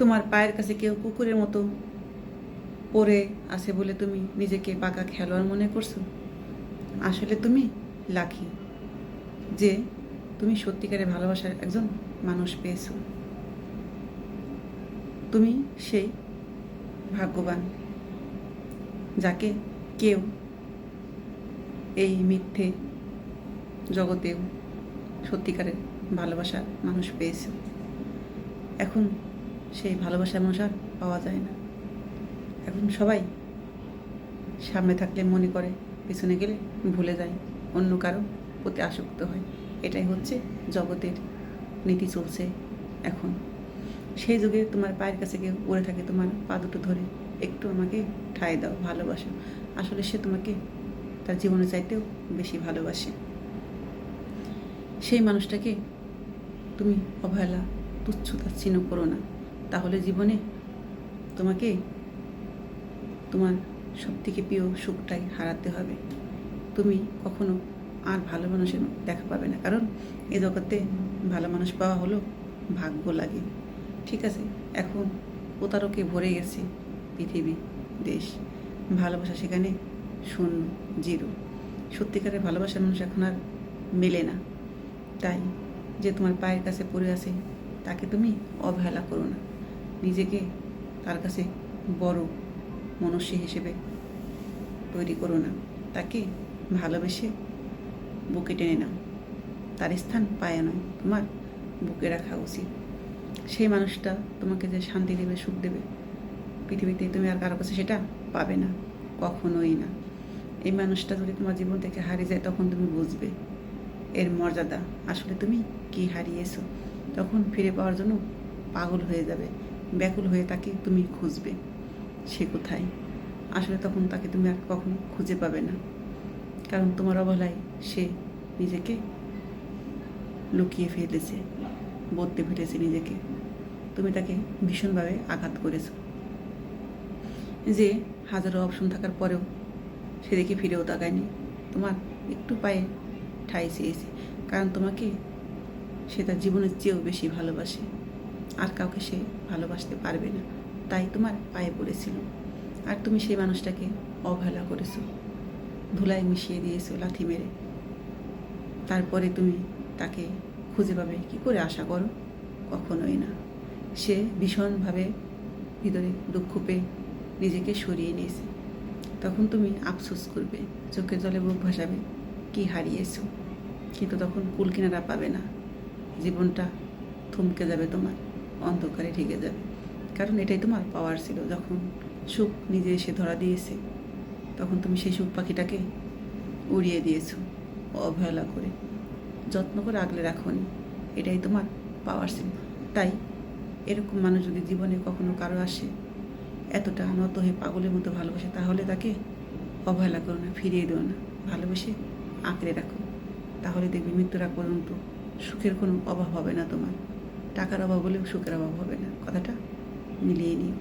তোমার পায়ের কাছে কেউ কুকুরের মতো পড়ে আছে বলে তুমি নিজেকে পাকা খেলোয়াড় মনে করছো। আসলে তুমি লাকি যে তুমি সত্যিকারের ভালোবাসার একজন মানুষ পেয়েছো। তুমি সেই ভাগ্যবান যাকে কেউ এই মিথ্যে জগতেও সত্যিকারের ভালোবাসার মানুষ পেয়েছে। এখন সেই ভালোবাসার মানুষ আর পাওয়া যায় না। এখন সবাই সামনে থাকলে মনে করে, পিছনে গেলে ভুলে যায়, অন্য কারো প্রতি আসক্ত হয়। এটাই হচ্ছে জগতের নীতি চলছে এখন। সেই যুগে তোমার পায়ের কাছে কেউ পড়ে থাকে, তোমার পা দুটো ধরে একটু আমাকে ঠাঁই দাও, ভালোবাসো। আসলে সে তোমাকে তার জীবনের চাইতেও বেশি ভালোবাসে। সেই মানুষটাকে তুমি অবহেলা, তুচ্ছ তাচ্ছিন্ন করো না। তাহলে জীবনে তোমাকে তোমার সবথেকে প্রিয় সুখটাই হারাতে হবে। তুমি কখনো আর ভালো মানুষের দেখা পাবে না, কারণ এ জগতে ভালো মানুষ পাওয়া হলো ভাগ্য লাগে। ঠিক আছে, এখন প্রতারকে ভরে গেছে পৃথিবী, দেশ। ভালোবাসা সেখানে শূন্য, জিরো। সত্যিকারের ভালোবাসার মানুষ এখন আর মেলে না। তাই যে তোমার পায়ের কাছে পড়ে আছে তাকে তুমি অবহেলা করো না। নিজেকে তার কাছে বড় মনুষ্য হিসেবে তৈরি করো না। তাকে ভালোবেসে বুকে টেনে নাও। তার স্থান পায়ে নয়, তোমার বুকে রাখা উচিত। সেই মানুষটা তোমাকে যে শান্তি দেবে, সুখ দেবে, পৃথিবীতে তুমি আর কারো কাছে সেটা পাবে না, কখনোই না। এই মানুষটা যদি তোমার জীবন থেকে হারিয়ে যায়, তখন তুমি বুঝবে এর মর্যাদা। আসলে তুমি কি হারিয়েছো, তখন ফিরে পাওয়ার জন্য পাগল হয়ে যাবে, ব্যাকুল হয়ে তাকে তুমি খুঁজবে। সে কোথায়? আসলে তখন তাকে তুমি আর কখনো খুঁজে পাবে না, কারণ তোমার অবহেলায় সে নিজেকে লুকিয়ে ফেলেছে, বদলে ফেলেছে নিজেকে। তুমি তাকে ভীষণভাবে আঘাত করেছো, যে হাজারো অপশন থাকার পরেও সেদিকে ফিরেও তাকায়নি। তোমার একটু পায়ে ঠাঁই চেয়েছে, কারণ তোমাকে সে তার জীবনের চেয়েও বেশি ভালোবাসে। আর কাউকে সে ভালোবাসতে পারবে না, তাই তোমার পায়ে পড়েছিল। আর তুমি সেই মানুষটাকে অবহেলা করেছো, ধুলায় মিশিয়ে দিয়েছো লাথি মেরে। তারপরে তুমি তাকে খুঁজে পাবে কি করে আশা করো? কখনোই না। সে ভীষণভাবে ভিতরে দুঃখ পেয়ে নিজেকে সরিয়ে নিয়েছে। তখন তুমি আফসোস করবে, চোখের জলে বুক ভাসাবে, কি হারিয়েছো। কিন্তু তখন কুল কিনারা পাবে না, জীবনটা থমকে যাবে, তোমার অন্ধকারে ঢেকে যাবে। কারণ এটাই তোমার পাওয়ার ছিল। যখন সুখ নিজে এসে ধরা দিয়েছে, তখন তুমি সেই সুখ পাখিটাকে উড়িয়ে দিয়েছো অবহেলা করে, যত্ন করে আগলে রাখোনি। এটাই তোমার পাওয়ার ছিল। তাই এরকম মানুষ যদি জীবনে কখনো কারো আসে, এতটা নত হয়ে পাগলের মতো ভালোবাসে, তাহলে তাকে অবহেলা করো না, ফিরিয়ে দিও না, ভালোবেসে আঁকড়ে রাখো। তাহলে দেখবি মৃত্যুর আগ পর্যন্ত সুখের কোনো অভাব হবে না তোমার। টাকার অভাব হলেও সুখের অভাব হবে না। কথাটা মিলিয়ে নিও।